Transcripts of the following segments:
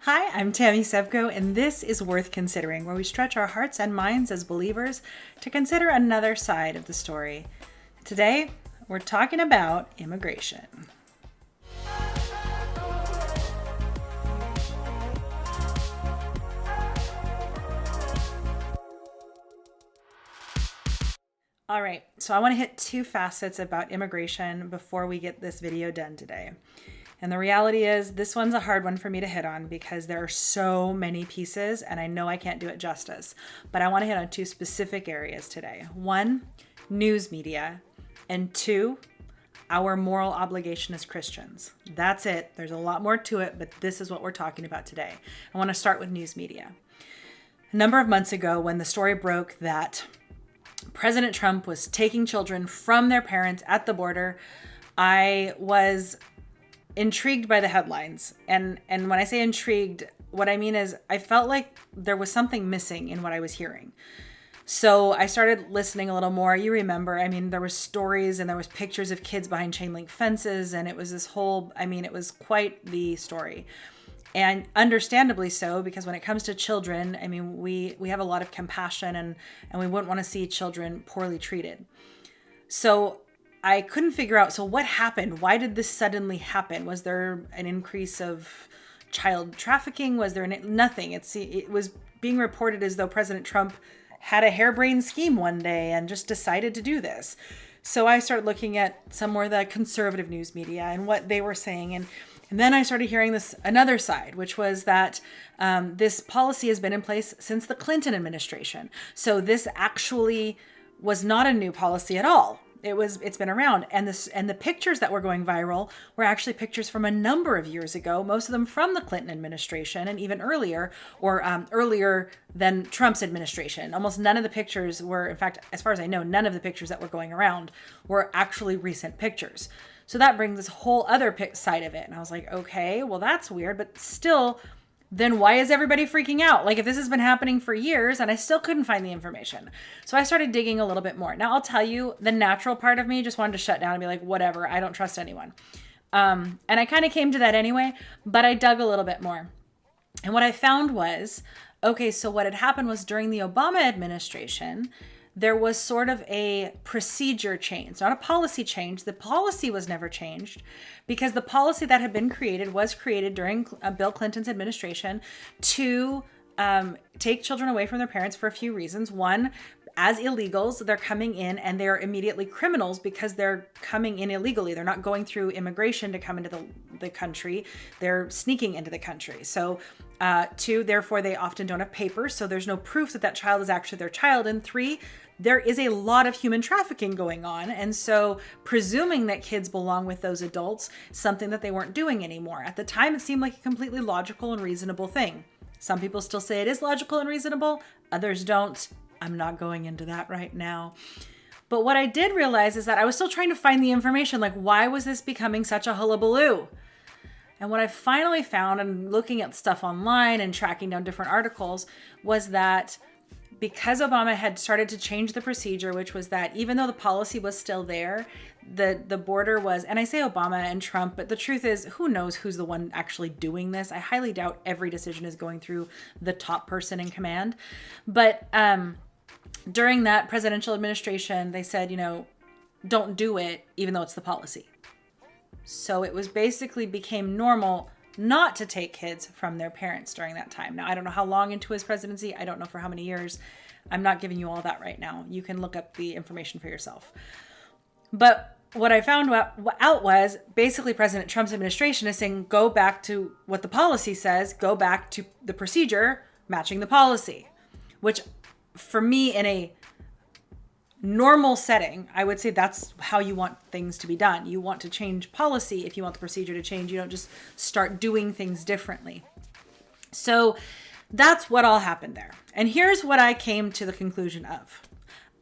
Hi, I'm Tammy Sevcov, and this is Worth Considering, where we stretch our hearts and minds as believers to consider another side of the story. Today, we're talking about immigration. All right, so I want to hit two facets about immigration before we get this video done today. And the reality is, this one's a hard one for me to hit on because there are so many pieces and I know I can't do it justice. But I want to hit on two specific areas today. One, news media. And two, our moral obligation as Christians. That's it. There's a lot more to it, but this is what we're talking about today. I want to start with news media. A number of months ago, when the story broke that President Trump was taking children from their parents at the border, I was intrigued by the headlines. And when I say intrigued, what I mean is I felt like there was something missing in what I was hearing. So I started listening a little more. You remember, there was stories and there was pictures of kids behind chain link fences. And it was this whole, it was quite the story. And understandably so, because when it comes to children, we have a lot of compassion and we wouldn't want to see children poorly treated. So I couldn't figure out, so what happened? Why did this suddenly happen? Was there an increase of child trafficking? Was there nothing? It was being reported as though President Trump had a harebrained scheme one day and just decided to do this. So I started looking at some more of the conservative news media and what they were saying. And then I started hearing this another side, which was that this policy has been in place since the Clinton administration. So this actually was not a new policy at all. It's been around, and the pictures that were going viral were actually pictures from a number of years ago, most of them from the Clinton administration and even earlier, or earlier than Trump's administration. Almost none of the pictures were, in fact, as far as I know, none of the pictures that were going around were actually recent pictures. So that brings this whole other side of it. And I was like, okay, well, that's weird, but still, then why is everybody freaking out? Like, if this has been happening for years and I still couldn't find the information. So I started digging a little bit more. Now I'll tell you, the natural part of me just wanted to shut down and be like, whatever, I don't trust anyone. And I kind of came to that anyway, but I dug a little bit more. And what I found was, okay, so what had happened was during the Obama administration, there was sort of a procedure change, not a policy change. The policy was never changed because the policy that had been created was created during Bill Clinton's administration to take children away from their parents for a few reasons. One, as illegals, they're coming in and they're immediately criminals because they're coming in illegally. They're not going through immigration to come into the country. They're sneaking into the country. So two, therefore, they often don't have papers. So there's no proof that child is actually their child. And three, there is a lot of human trafficking going on. And so presuming that kids belong with those adults, something that they weren't doing anymore. At the time, it seemed like a completely logical and reasonable thing. Some people still say it is logical and reasonable. Others don't. I'm not going into that right now. But what I did realize is that I was still trying to find the information. Like, why was this becoming such a hullabaloo? And what I finally found, and looking at stuff online and tracking down different articles, was that because Obama had started to change the procedure, which was that even though the policy was still there, the border was, and I say Obama and Trump, but the truth is, who knows who's the one actually doing this? I highly doubt every decision is going through the top person in command. But during that presidential administration, they said, don't do it, even though it's the policy. So it was basically became normal not to take kids from their parents during that time. Now, I don't know how long into his presidency. I don't know for how many years. I'm not giving you all that right now. You can look up the information for yourself. But what I found out was basically President Trump's administration is saying, go back to what the policy says, go back to the procedure matching the policy, which for me in a normal setting, I would say that's how you want things to be done. You want to change policy if you want the procedure to change. You don't just start doing things differently. So that's what all happened there. And here's what I came to the conclusion of.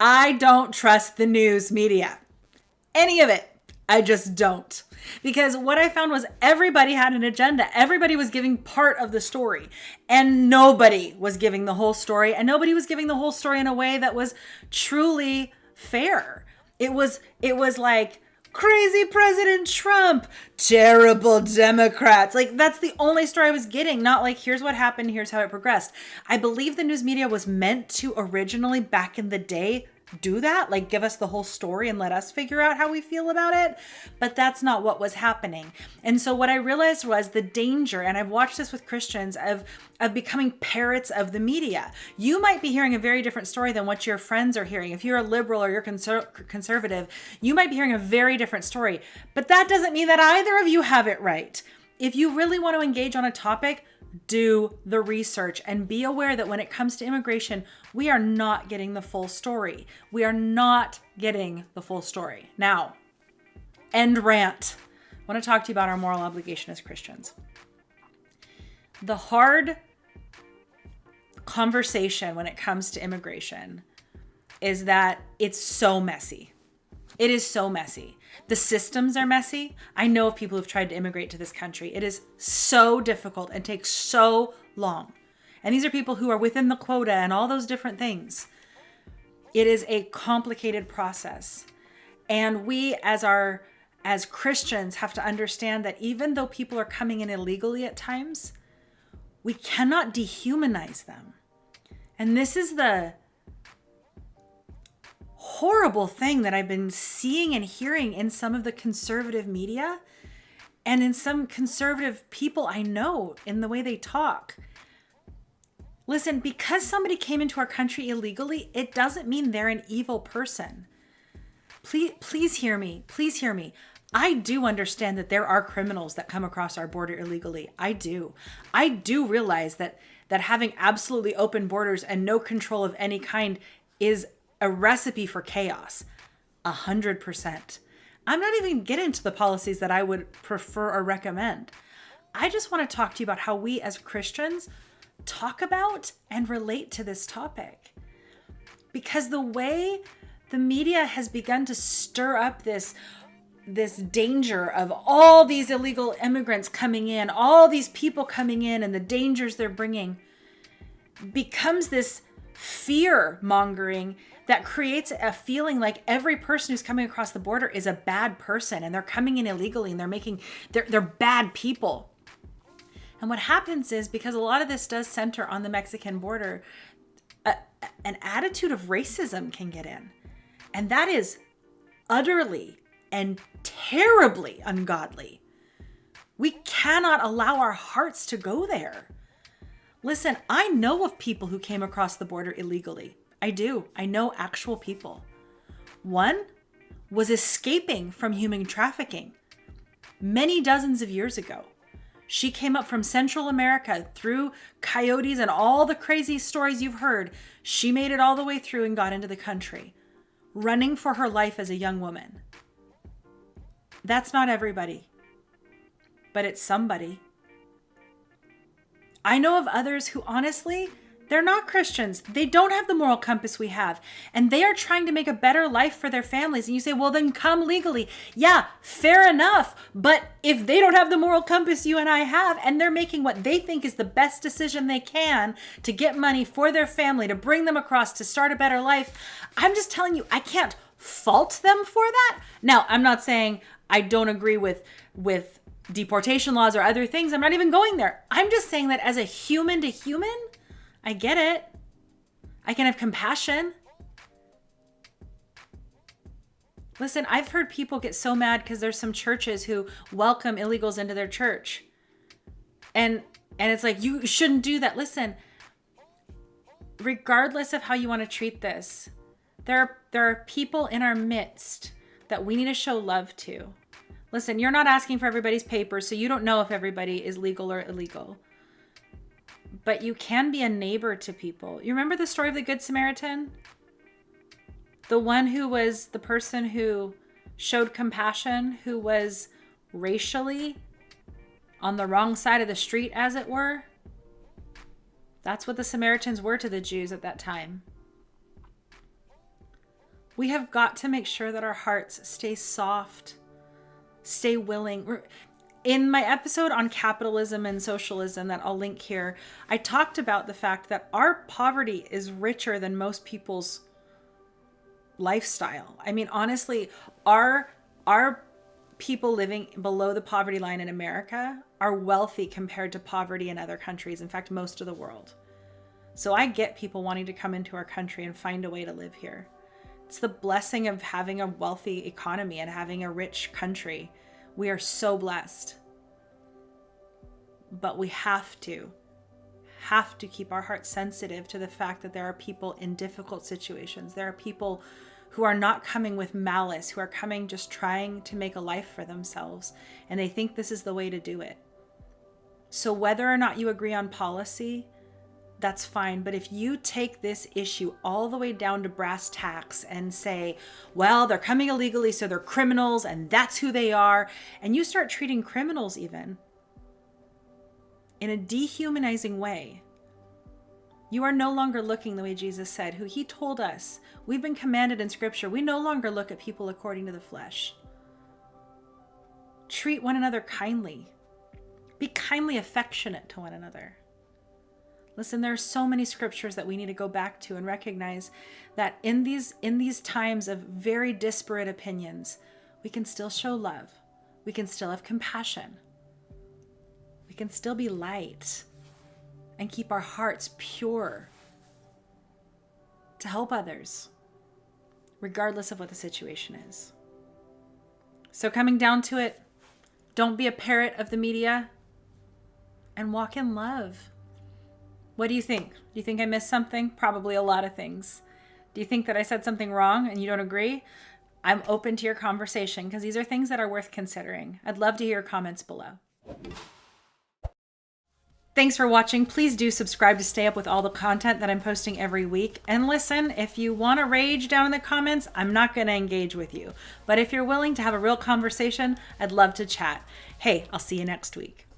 I don't trust the news media. Any of it. I just don't. Because what I found was everybody had an agenda. Everybody was giving part of the story. And nobody was giving the whole story. And nobody was giving the whole story in a way that was truly fair. It was like, Crazy President Trump, terrible Democrats. Like, that's the only story I was getting. Not like, here's what happened, here's how it progressed. I believe the news media was meant to originally, back in the day, do that, like give us the whole story and let us figure out how we feel about it. But that's not what was happening. And so what I realized was the danger, and I've watched this with Christians, of becoming parrots of the media. You might be hearing a very different story than what your friends are hearing. If you're a liberal or you're conservative, you might be hearing a very different story. But that doesn't mean that either of you have it right. If you really want to engage on a topic, do the research and be aware that when it comes to immigration, we are not getting the full story. We are not getting the full story. Now, end rant. I want to talk to you about our moral obligation as Christians. The hard conversation when it comes to immigration is that it's so messy. It is so messy. The systems are messy. I know of people who've tried to immigrate to this country. It is so difficult and takes so long. And these are people who are within the quota and all those different things. It is a complicated process. And we as Christians have to understand that even though people are coming in illegally at times, we cannot dehumanize them. And this is the horrible thing that I've been seeing and hearing in some of the conservative media and in some conservative people I know in the way they talk. Listen, because somebody came into our country illegally, it doesn't mean they're an evil person. Please hear me. Please hear me. I do understand that there are criminals that come across our border illegally. I do. I do realize that having absolutely open borders and no control of any kind is a recipe for chaos. 100%. I'm not even getting into the policies that I would prefer or recommend. I just want to talk to you about how we as Christians talk about and relate to this topic. Because the way the media has begun to stir up this danger of all these illegal immigrants coming in, all these people coming in and the dangers they're bringing, becomes this fear mongering that creates a feeling like every person who's coming across the border is a bad person and they're coming in illegally and they're bad people. And what happens is, because a lot of this does center on the Mexican border, an attitude of racism can get in. And that is utterly and terribly ungodly. We cannot allow our hearts to go there. Listen, I know of people who came across the border illegally. I do. I know actual people. One was escaping from human trafficking many dozens of years ago. She came up from Central America through coyotes and all the crazy stories you've heard. She made it all the way through and got into the country, running for her life as a young woman. That's not everybody, but it's somebody. I know of others who honestly, they're not Christians. They don't have the moral compass we have. And they are trying to make a better life for their families. And you say, well, then come legally. Yeah, fair enough. But if they don't have the moral compass you and I have, and they're making what they think is the best decision they can to get money for their family, to bring them across, to start a better life, I'm just telling you, I can't fault them for that. Now, I'm not saying I don't agree with deportation laws or other things. I'm not even going there. I'm just saying that as a human to human, I get it. I can have compassion. Listen, I've heard people get so mad because there's some churches who welcome illegals into their church. And it's like, you shouldn't do that. Listen, regardless of how you want to treat this, there are people in our midst that we need to show love to. Listen, you're not asking for everybody's papers, so you don't know if everybody is legal or illegal. But you can be a neighbor to people. You remember the story of the Good Samaritan? The one who was the person who showed compassion, who was racially on the wrong side of the street, as it were. That's what the Samaritans were to the Jews at that time. We have got to make sure that our hearts stay soft, stay willing. In my episode on capitalism and socialism that I'll link here, I talked about the fact that our poverty is richer than most people's lifestyle. I mean, honestly, our Our people living below the poverty line in America are wealthy compared to poverty in other countries. In fact, most of the world. So I get people wanting to come into our country and find a way to live here. It's the blessing of having a wealthy economy and having a rich country. We are so blessed. But we have to keep our hearts sensitive to the fact that there are people in difficult situations. There are people who are not coming with malice, who are coming just trying to make a life for themselves, and they think this is the way to do it. So whether or not you agree on policy, that's fine. But if you take this issue all the way down to brass tacks and say, well, they're coming illegally, so they're criminals, and that's who they are, and you start treating criminals even in a dehumanizing way, you are no longer looking the way Jesus said, who he told us. We've been commanded in scripture. We no longer look at people according to the flesh. Treat one another kindly. Be kindly affectionate to one another. Listen, there are so many scriptures that we need to go back to and recognize that in these times of very disparate opinions, we can still show love. We can still have compassion. We can still be light and keep our hearts pure to help others, regardless of what the situation is. So coming down to it, don't be a parrot of the media and walk in love. What do you think? Do you think I missed something? Probably a lot of things. Do you think that I said something wrong and you don't agree? I'm open to your conversation because these are things that are worth considering. I'd love to hear your comments below. Thanks for watching. Please do subscribe to stay up with all the content that I'm posting every week. And listen, if you want to rage down in the comments, I'm not going to engage with you. But if you're willing to have a real conversation, I'd love to chat. Hey, I'll see you next week.